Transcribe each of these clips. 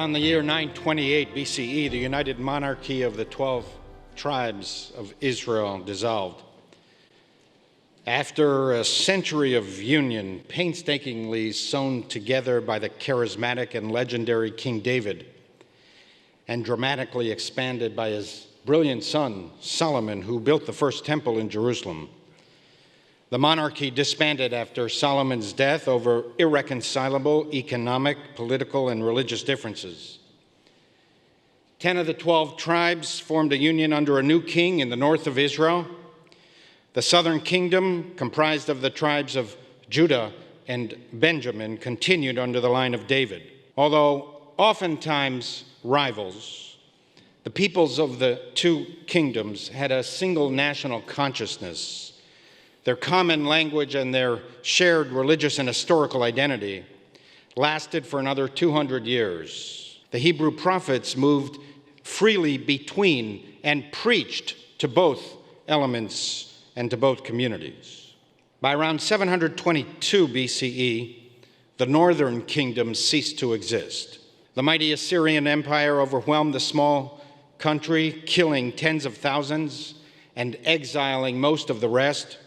Around the year 928 BCE, the united monarchy of the 12 tribes of Israel dissolved. After a century of union, painstakingly sewn together by the charismatic and legendary King David, and dramatically expanded by his brilliant son, Solomon, who built the first temple in Jerusalem, the monarchy disbanded after Solomon's death over irreconcilable economic, political, and religious differences. 10 of the 12 tribes formed a union under a new king in the north of Israel. The southern kingdom, comprised of the tribes of Judah and Benjamin, continued under the line of David. Although oftentimes rivals, the peoples of the two kingdoms had a single national consciousness. Their common language and their shared religious and historical identity lasted for another 200 years. The Hebrew prophets moved freely between and preached to both elements and to both communities. By around 722 BCE, the northern kingdom ceased to exist. The mighty Assyrian Empire overwhelmed the small country, killing tens of thousands and exiling most of the rest.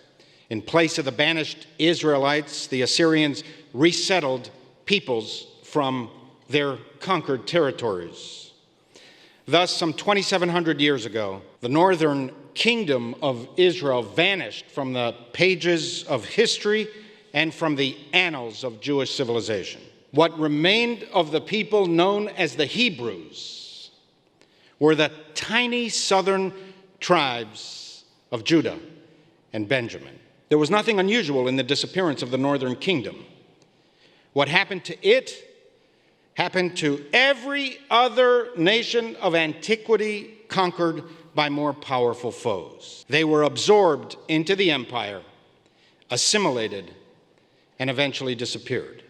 In place of the banished Israelites, the Assyrians resettled peoples from their conquered territories. Thus, some 2,700 years ago, the northern kingdom of Israel vanished from the pages of history and from the annals of Jewish civilization. What remained of the people known as the Hebrews were the tiny southern tribes of Judah and Benjamin. There was nothing unusual in the disappearance of the northern kingdom. What happened to it happened to every other nation of antiquity conquered by more powerful foes. They were absorbed into the empire, assimilated, and eventually disappeared.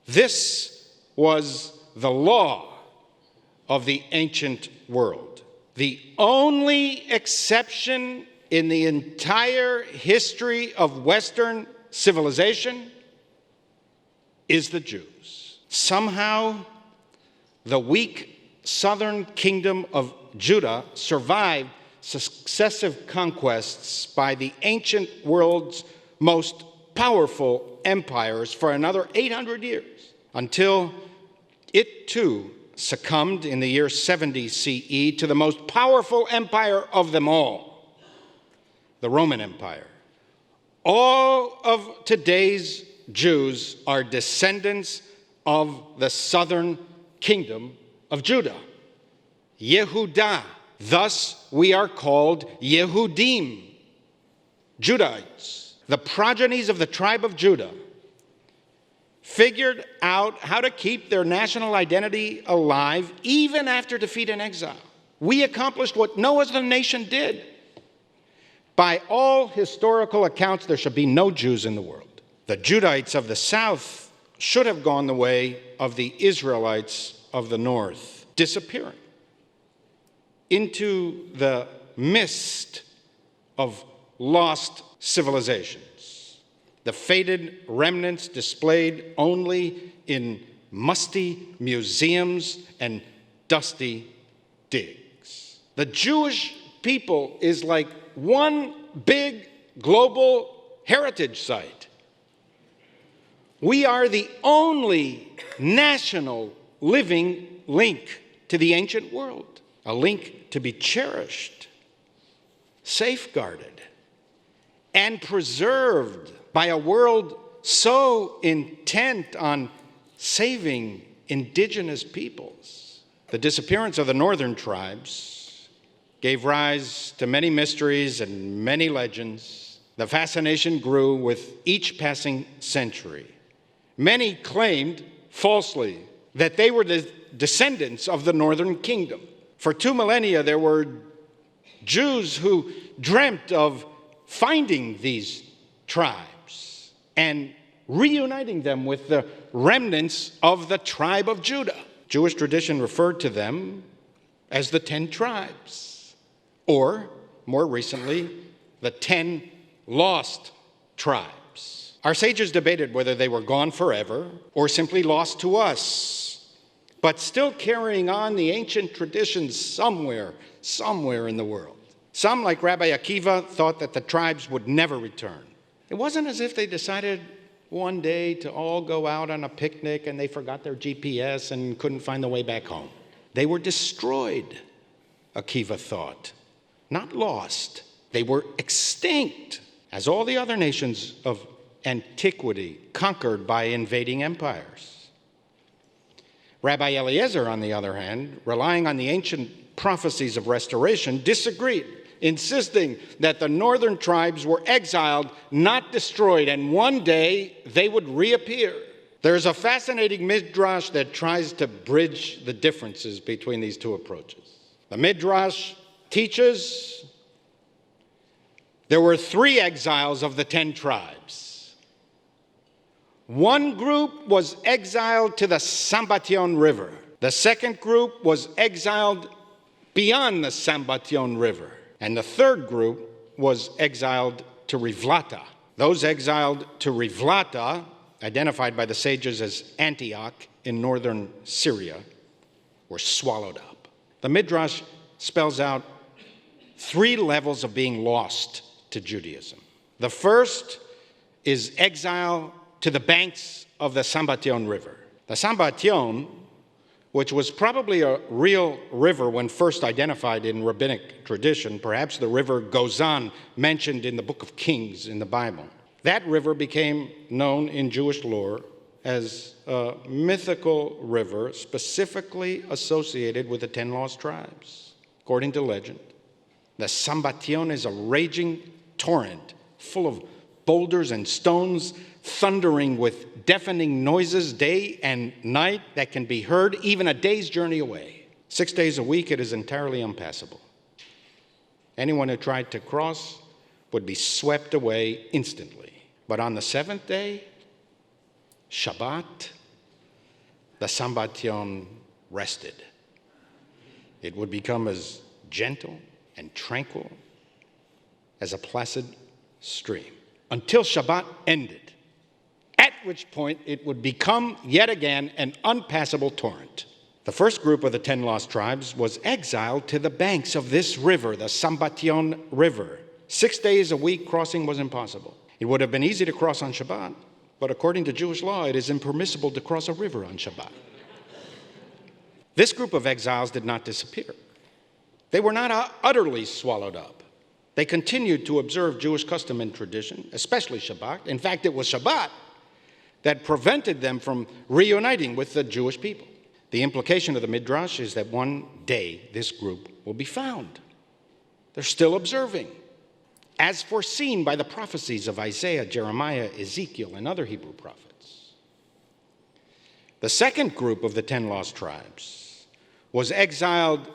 This was the law of the ancient world. The only exception in the entire history of Western civilization is the Jews. Somehow, the weak southern kingdom of Judah survived successive conquests by the ancient world's most powerful empires for another 800 years, until it too succumbed in the year 70 CE to the most powerful empire of them all, the Roman Empire. All of today's Jews are descendants of the southern kingdom of Judah, Yehudah. Thus, we are called Yehudim, Judahites. The progenies of the tribe of Judah figured out how to keep their national identity alive even after defeat and exile. We accomplished what no other nation did. By all historical accounts, there should be no Jews in the world. The Judahites of the south should have gone the way of the Israelites of the north, disappearing into the mist of lost civilizations. The faded remnants displayed only in musty museums and dusty digs. The Jewish people is like one big global heritage site. We are the only national living link to the ancient world, a link to be cherished, safeguarded, and preserved by a world so intent on saving indigenous peoples. The disappearance of the northern tribes gave rise to many mysteries and many legends. The fascination grew with each passing century. Many claimed, falsely, that they were the descendants of the northern kingdom. For 2 millennia, there were Jews who dreamt of finding these tribes and reuniting them with the remnants of the tribe of Judah. Jewish tradition referred to them as the 10 tribes, or, more recently, the 10 lost tribes. Our sages debated whether they were gone forever or simply lost to us but still carrying on the ancient traditions somewhere in the world. Some, like Rabbi Akiva, thought that the tribes would never return. It wasn't as if they decided one day to all go out on a picnic and they forgot their GPS and couldn't find the way back home. They were destroyed, Akiva thought, not lost. They were extinct, as all the other nations of antiquity, conquered by invading empires. Rabbi Eliezer, on the other hand, relying on the ancient prophecies of restoration, disagreed, insisting that the northern tribes were exiled, not destroyed, and one day they would reappear. There's a fascinating midrash that tries to bridge the differences between these two approaches. The midrash teaches there were 3 exiles of the 10 tribes. One group was exiled to the Sambation River. The second group was exiled beyond the Sambation River. And the third group was exiled to Rivlata. Those exiled to Rivlata, identified by the sages as Antioch in northern Syria, were swallowed up. The Midrash spells out 3 levels of being lost to Judaism. The first is exile to the banks of the Sambation River. The Sambation, which was probably a real river when first identified in rabbinic tradition, perhaps the river Gozan mentioned in the book of Kings in the Bible. That river became known in Jewish lore as a mythical river specifically associated with the 10 lost tribes. According to legend, the Sambation is a raging torrent full of boulders and stones, thundering with deafening noises day and night that can be heard even a day's journey away. 6 days a week, it is entirely impassable. Anyone who tried to cross would be swept away instantly. But on the 7th day, Shabbat, the Sambation rested. It would become as gentle and tranquil as a placid stream until Shabbat ended, at which point it would become yet again an unpassable torrent. The first group of the 10 lost tribes was exiled to the banks of this river, the Sambation River. 6 days a week crossing was impossible. It would have been easy to cross on Shabbat, but according to Jewish law, it is impermissible to cross a river on Shabbat. This group of exiles did not disappear. They were not utterly swallowed up. They continued to observe Jewish custom and tradition, especially Shabbat. In fact, it was Shabbat that prevented them from reuniting with the Jewish people. The implication of the Midrash is that one day this group will be found. They're still observing, as foreseen by the prophecies of Isaiah, Jeremiah, Ezekiel, and other Hebrew prophets. The second group of the 10 lost tribes was exiled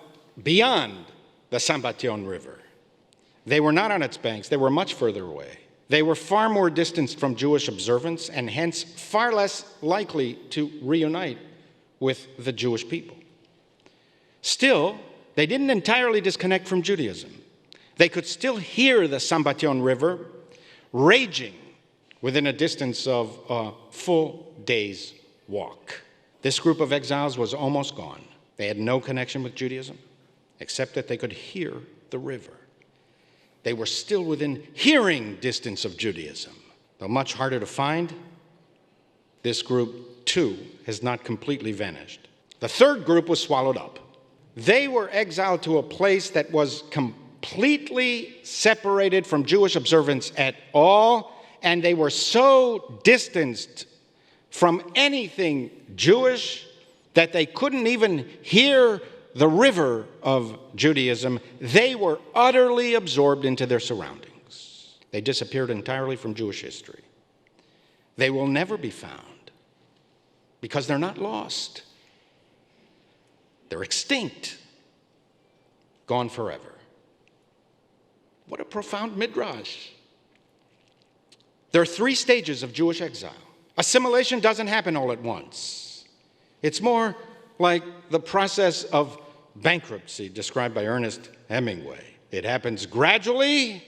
beyond the Sambation River. They were not on its banks. They were much further away. They were far more distanced from Jewish observance and hence far less likely to reunite with the Jewish people. Still, they didn't entirely disconnect from Judaism. They could still hear the Sambation River raging within a distance of a full day's walk. This group of exiles was almost gone. They had no connection with Judaism, except that they could hear the river. They were still within hearing distance of Judaism. Though much harder to find, this group, too, has not completely vanished. The third group was swallowed up. They were exiled to a place that was completely separated from Jewish observance at all, and they were so distanced from anything Jewish that they couldn't even hear the river of Judaism. They were utterly absorbed into their surroundings. They disappeared entirely from Jewish history. They will never be found because they're not lost. They're extinct, gone forever. What a profound midrash. There are 3 stages of Jewish exile. Assimilation doesn't happen all at once. It's more like the process of bankruptcy described by Ernest Hemingway. It happens gradually,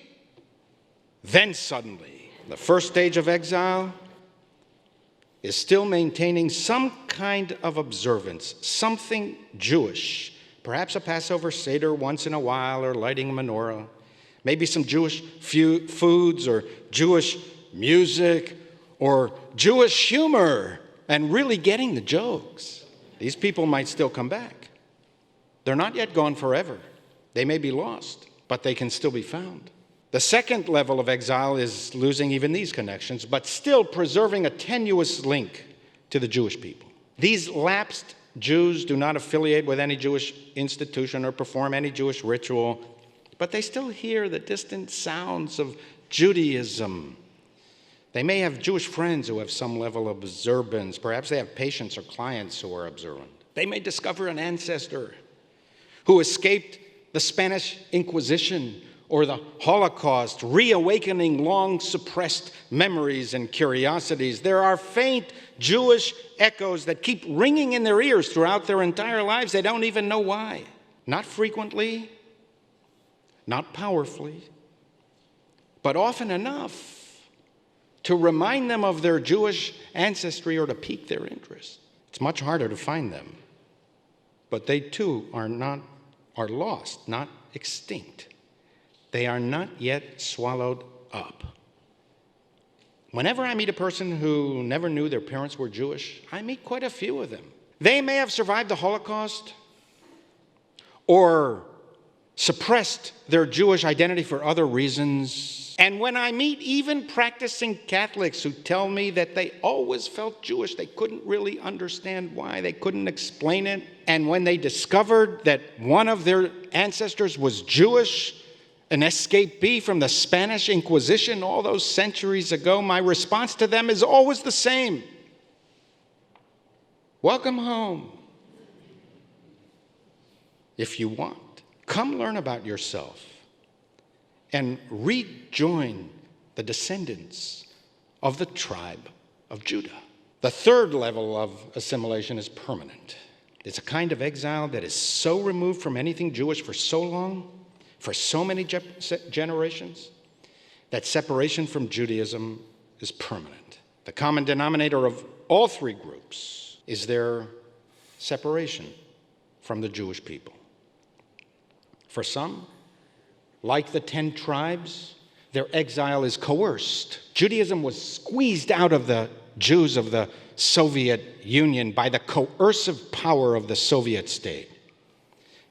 then suddenly. The first stage of exile is still maintaining some kind of observance, something Jewish, perhaps a Passover Seder once in a while, or lighting a menorah, maybe some Jewish foods, or Jewish music, or Jewish humor, and really getting the jokes. These people might still come back. They're not yet gone forever. They may be lost, but they can still be found. The second level of exile is losing even these connections, but still preserving a tenuous link to the Jewish people. These lapsed Jews do not affiliate with any Jewish institution or perform any Jewish ritual, but they still hear the distant sounds of Judaism. They may have Jewish friends who have some level of observance. Perhaps they have patients or clients who are observant. They may discover an ancestor who escaped the Spanish Inquisition or the Holocaust, reawakening long-suppressed memories and curiosities. There are faint Jewish echoes that keep ringing in their ears throughout their entire lives. They don't even know why. Not frequently, not powerfully, but often enough to remind them of their Jewish ancestry or to pique their interest. It's much harder to find them, but they too are lost, not extinct. They are not yet swallowed up. Whenever I meet a person who never knew their parents were Jewish, I meet quite a few of them. They may have survived the Holocaust or suppressed their Jewish identity for other reasons. And when I meet even practicing Catholics who tell me that they always felt Jewish, they couldn't really understand why, they couldn't explain it. And when they discovered that one of their ancestors was Jewish, an escapee from the Spanish Inquisition all those centuries ago, my response to them is always the same. Welcome home. If you want, come learn about yourself and rejoin the descendants of the tribe of Judah. The third level of assimilation is permanent. It's a kind of exile that is so removed from anything Jewish for so long, for so many generations, that separation from Judaism is permanent. The common denominator of all three groups is their separation from the Jewish people. For some, like the 10 tribes, their exile is coerced. Judaism was squeezed out of the Jews of the Soviet Union by the coercive power of the Soviet state.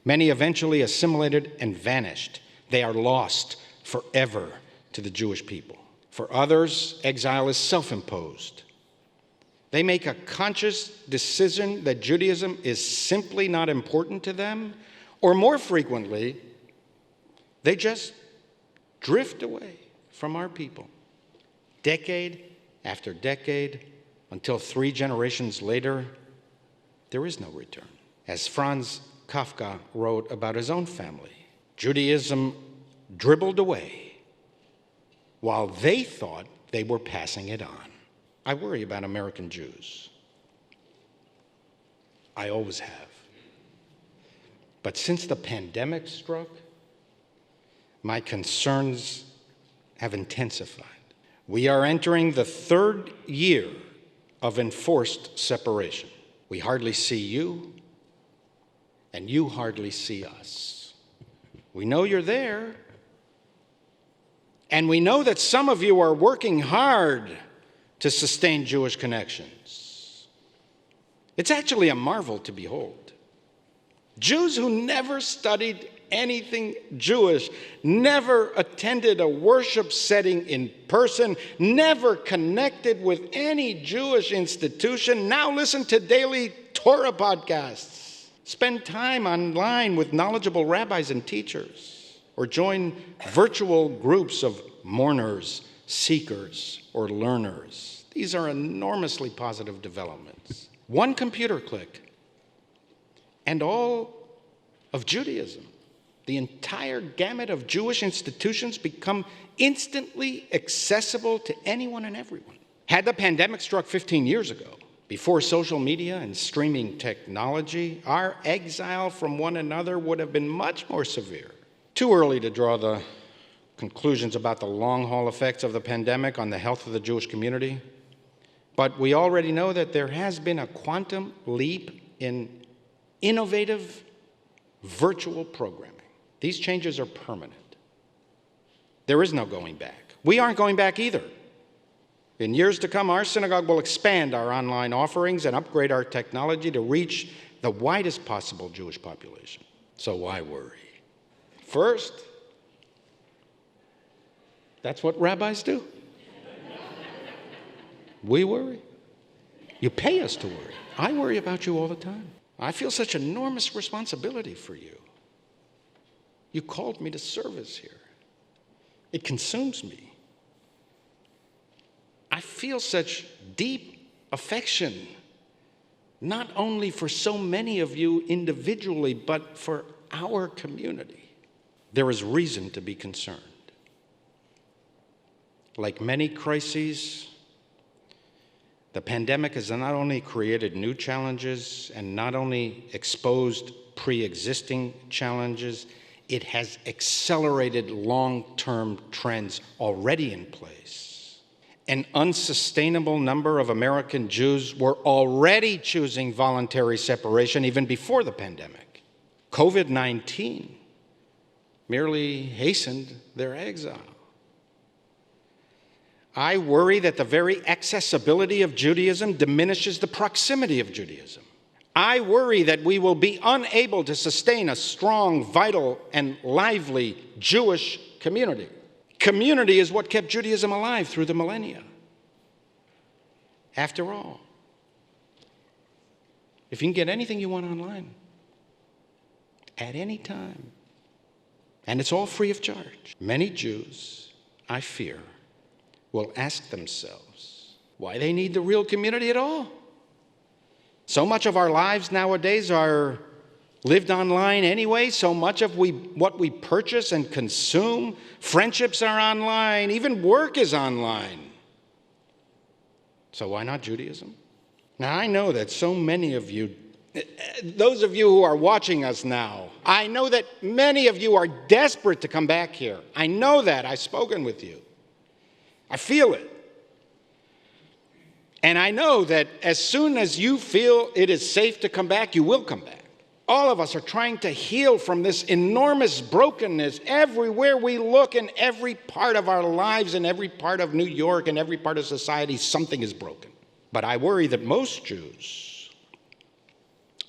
Many eventually assimilated and vanished. They are lost forever to the Jewish people. For others, exile is self-imposed. They make a conscious decision that Judaism is simply not important to them, or more frequently, they just drift away from our people, decade after decade, until 3 generations later, there is no return. As Franz Kafka wrote about his own family, Judaism dribbled away while they thought they were passing it on. I worry about American Jews. I always have. But since the pandemic struck, my concerns have intensified. We are entering the 3rd year of enforced separation. We hardly see you, and you hardly see us. We know you're there, and we know that some of you are working hard to sustain Jewish connections. It's actually a marvel to behold. Jews who never studied anything Jewish, never attended a worship setting in person, never connected with any Jewish institution, now listen to daily Torah podcasts, spend time online with knowledgeable rabbis and teachers, or join virtual groups of mourners, seekers, or learners. These are enormously positive developments. One computer click, and all of Judaism, the entire gamut of Jewish institutions, become instantly accessible to anyone and everyone. Had the pandemic struck 15 years ago, before social media and streaming technology, our exile from one another would have been much more severe. Too early to draw the conclusions about the long-haul effects of the pandemic on the health of the Jewish community. But we already know that there has been a quantum leap in innovative virtual programming. These changes are permanent. There is no going back. We aren't going back either. In years to come, our synagogue will expand our online offerings and upgrade our technology to reach the widest possible Jewish population. So why worry? First, that's what rabbis do. We worry. You pay us to worry. I worry about you all the time. I feel such enormous responsibility for you. You called me to service here. It consumes me. I feel such deep affection, not only for so many of you individually, but for our community. There is reason to be concerned. Like many crises, the pandemic has not only created new challenges and not only exposed pre-existing challenges, it has accelerated long-term trends already in place. An unsustainable number of American Jews were already choosing voluntary separation even before the pandemic. COVID-19 merely hastened their exile. I worry that the very accessibility of Judaism diminishes the proximity of Judaism. I worry that we will be unable to sustain a strong, vital, and lively Jewish community. Community is what kept Judaism alive through the millennia. After all, if you can get anything you want online, at any time, and it's all free of charge, many Jews, I fear, will ask themselves why they need the real community at all. So much of our lives nowadays are lived online anyway. So much of what we purchase and consume, friendships are online, even work is online. So why not Judaism? Now, I know that so many of you, those of you who are watching us now, I know that many of you are desperate to come back here. I know that. I've spoken with you. I feel it. And I know that as soon as you feel it is safe to come back, you will come back. All of us are trying to heal from this enormous brokenness everywhere we look, in every part of our lives, in every part of New York, in every part of society, something is broken. But I worry that most Jews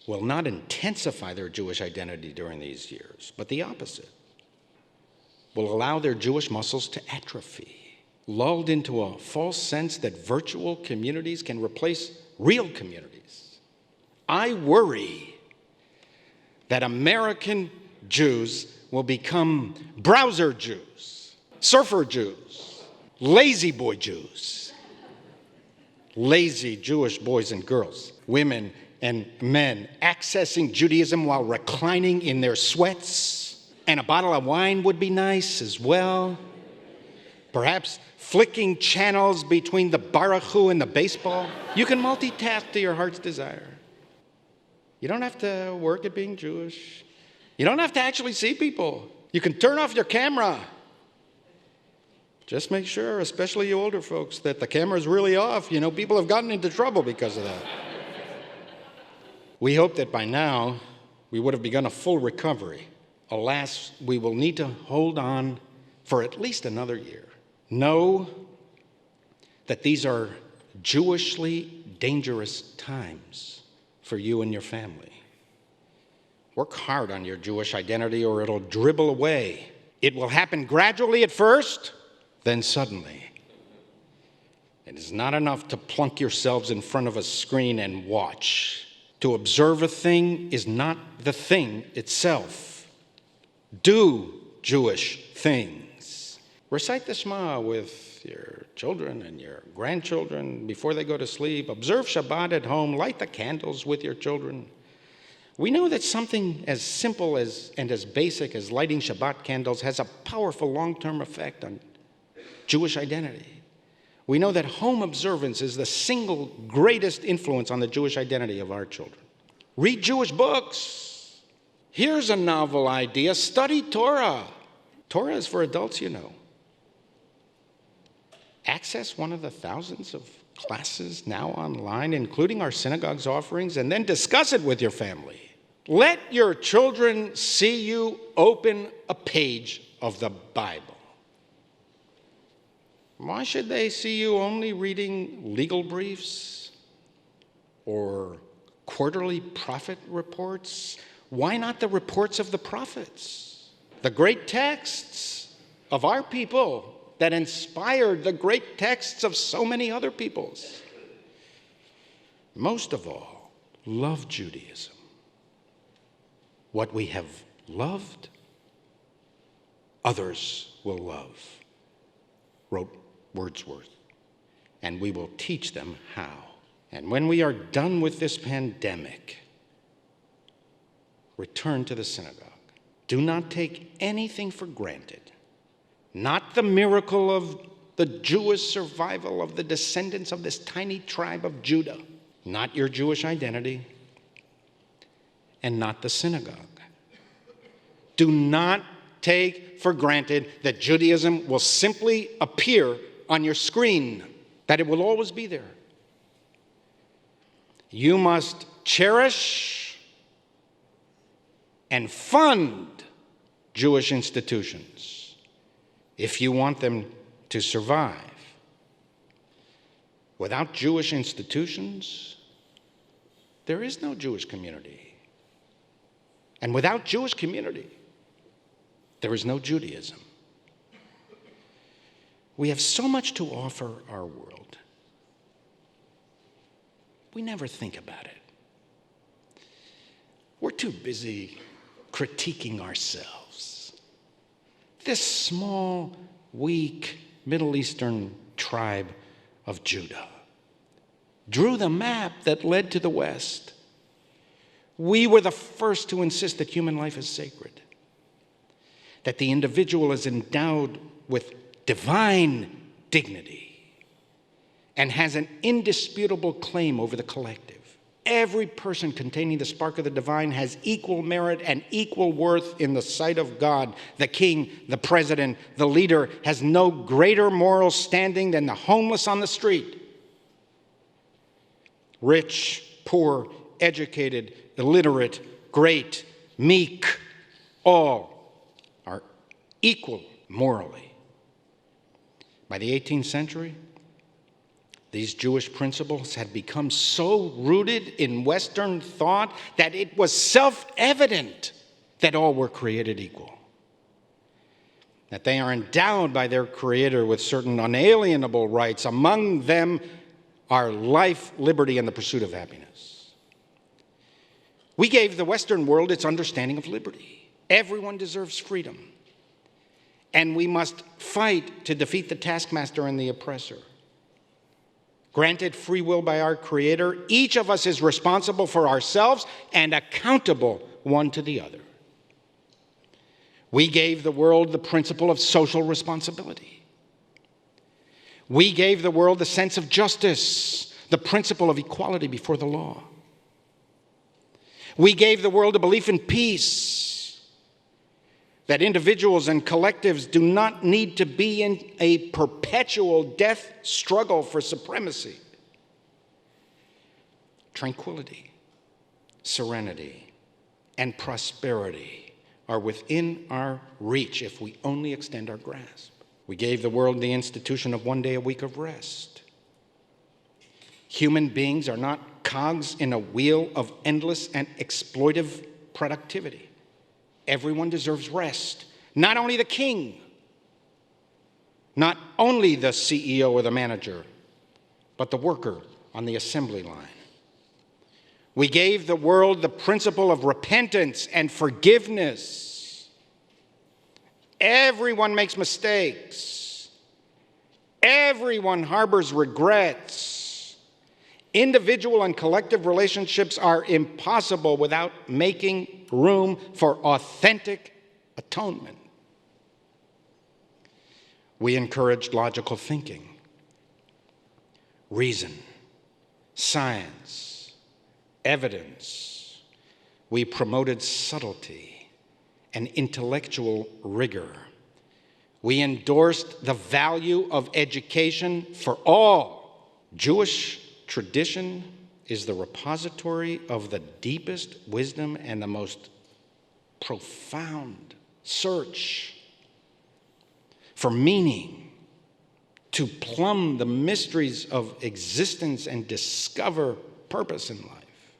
will not intensify their Jewish identity during these years, but the opposite. Will allow their Jewish muscles to atrophy, lulled into a false sense that virtual communities can replace real communities. I worry that American Jews will become browser Jews, surfer Jews, lazy boy Jews, lazy Jewish boys and girls, women and men accessing Judaism while reclining in their sweats, and a bottle of wine would be nice as well. Perhaps flicking channels between the Baruch Hu and the baseball. You can multitask to your heart's desire. You don't have to work at being Jewish. You don't have to actually see people. You can turn off your camera. Just make sure, especially you older folks, that the camera's really off. You know, people have gotten into trouble because of that. We hope that by now we would have begun a full recovery. Alas, we will need to hold on for at least another year. Know that these are Jewishly dangerous times for you and your family. Work hard on your Jewish identity or it'll dribble away. It will happen gradually at first, then suddenly. It is not enough to plunk yourselves in front of a screen and watch. To observe a thing is not the thing itself. Do Jewish things. Recite the Shema with your children and your grandchildren before they go to sleep. Observe Shabbat at home. Light the candles with your children. We know that something as simple and as basic as lighting Shabbat candles has a powerful long-term effect on Jewish identity. We know that home observance is the single greatest influence on the Jewish identity of our children. Read Jewish books. Here's a novel idea. Study Torah. Torah is for adults, you know. access one of the thousands of classes now online, including our synagogue's offerings, and then discuss it with your family. Let your children see you open a page of the Bible. Why should they see you only reading legal briefs or quarterly prophet reports? Why not the reports of the prophets, the great texts of our people that inspired the great texts of so many other peoples? Most of all, love Judaism. What we have loved, others will love, wrote Wordsworth, and we will teach them how. And when we are done with this pandemic, return to the synagogue. Do not take anything for granted. Not the miracle of the Jewish survival of the descendants of this tiny tribe of Judah. Not your Jewish identity, and not the synagogue. Do not take for granted that Judaism will simply appear on your screen, that it will always be there. You must cherish and fund Jewish institutions if you want them to survive. Without Jewish institutions, there is no Jewish community. And without Jewish community, there is no Judaism. We have so much to offer our world. We never think about it. We're too busy critiquing ourselves. This small, weak Middle Eastern tribe of Judah drew the map that led to the West. We were the first to insist that human life is sacred, that the individual is endowed with divine dignity and has an indisputable claim over the collective. Every person containing the spark of the divine has equal merit and equal worth in the sight of God. The king, the president, the leader has no greater moral standing than the homeless on the street. Rich, poor, educated, illiterate, great, meek, all are equal morally. By the 18th century, these Jewish principles had become so rooted in Western thought that it was self-evident that all were created equal, that they are endowed by their Creator with certain unalienable rights. Among them are life, liberty, and the pursuit of happiness. We gave the Western world its understanding of liberty. Everyone deserves freedom, and we must fight to defeat the taskmaster and the oppressor. Granted free will by our Creator, each of us is responsible for ourselves and accountable one to the other. We gave the world the principle of social responsibility. We gave the world the sense of justice, the principle of equality before the law. We gave the world a belief in peace, that individuals and collectives do not need to be in a perpetual death struggle for supremacy. Tranquility, serenity, and prosperity are within our reach if we only extend our grasp. We gave the world the institution of 1 day a week of rest. Human beings are not cogs in a wheel of endless and exploitive productivity. Everyone deserves rest. Not only the king, not only the CEO or the manager, but the worker on the assembly line. We gave the world the principle of repentance and forgiveness. Everyone makes mistakes. Everyone harbors regrets. Individual and collective relationships are impossible without making room for authentic atonement. We encouraged logical thinking, reason, science, evidence. We promoted subtlety and intellectual rigor. We endorsed the value of education for all. Jewish tradition is the repository of the deepest wisdom and the most profound search for meaning, to plumb the mysteries of existence and discover purpose in life.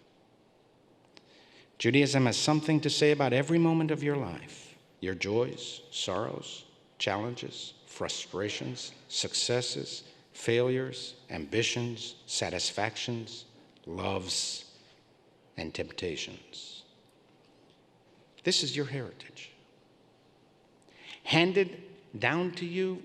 Judaism has something to say about every moment of your life, your joys, sorrows, challenges, frustrations, successes, failures, ambitions, satisfactions, loves, and temptations. This is your heritage, handed down to you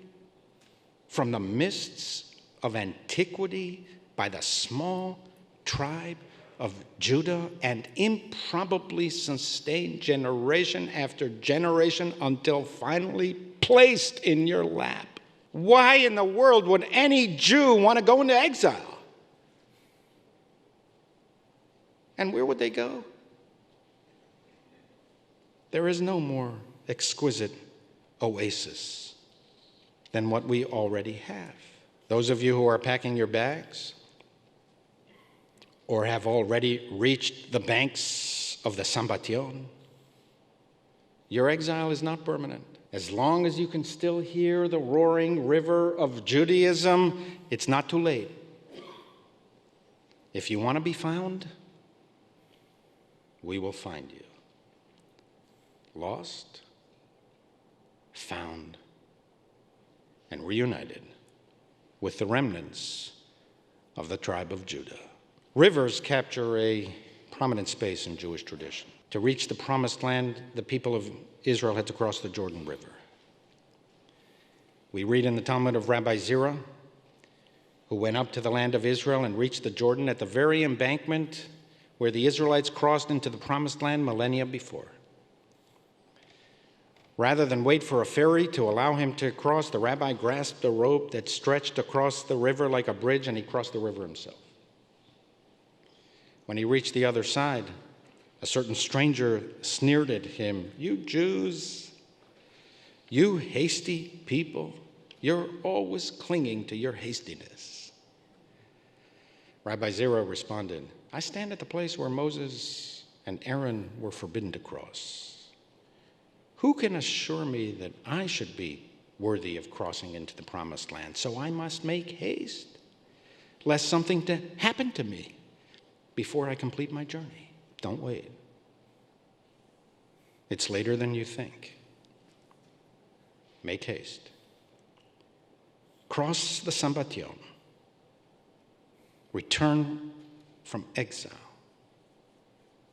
from the mists of antiquity by the small tribe of Judah, and improbably sustained generation after generation until finally placed in your lap. Why in the world would any Jew want to go into exile? And where would they go? There is no more exquisite oasis than what we already have. Those of you who are packing your bags or have already reached the banks of the Sambation, your exile is not permanent. As long as you can still hear the roaring river of Judaism, it's not too late. If you want to be found, we will find you. Lost, found, and reunited with the remnants of the tribe of Judah. Rivers capture a prominent space in Jewish tradition. To reach the promised land, the people of Israel had to cross the Jordan River. We read in the Talmud of Rabbi Zerah, who went up to the land of Israel and reached the Jordan at the very embankment where the Israelites crossed into the promised land millennia before. Rather than wait for a ferry to allow him to cross, the rabbi grasped a rope that stretched across the river like a bridge, and he crossed the river himself. When he reached the other side, a certain stranger sneered at him, "You Jews, you hasty people, you're always clinging to your hastiness." Rabbi Zerah responded, "I stand at the place where Moses and Aaron were forbidden to cross. Who can assure me that I should be worthy of crossing into the promised land? So I must make haste, lest something to happen to me before I complete my journey." Don't wait. It's later than you think. Make haste. Cross the Sambation. Return from exile.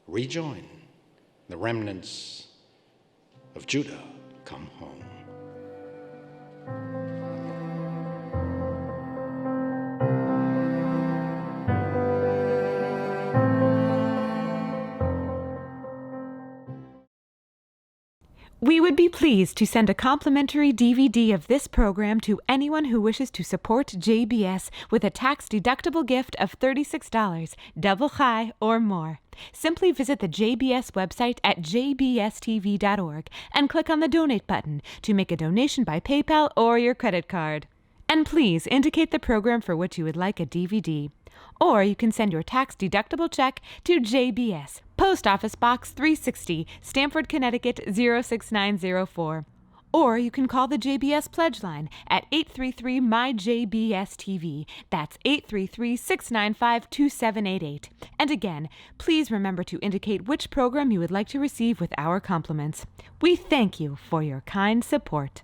Rejoin the remnants of Judah. Come home. We would be pleased to send a complimentary DVD of this program to anyone who wishes to support JBS with a tax-deductible gift of $36, double chai, or more. Simply visit the JBS website at jbstv.org and click on the Donate button to make a donation by PayPal or your credit card. And please indicate the program for which you would like a DVD. Or you can send your tax-deductible check to JBS, Post Office Box 360, Stamford, Connecticut 06904. Or you can call the JBS Pledge Line at 833-MY-JBS-TV. That's 833-695-2788. And again, please remember to indicate which program you would like to receive with our compliments. We thank you for your kind support.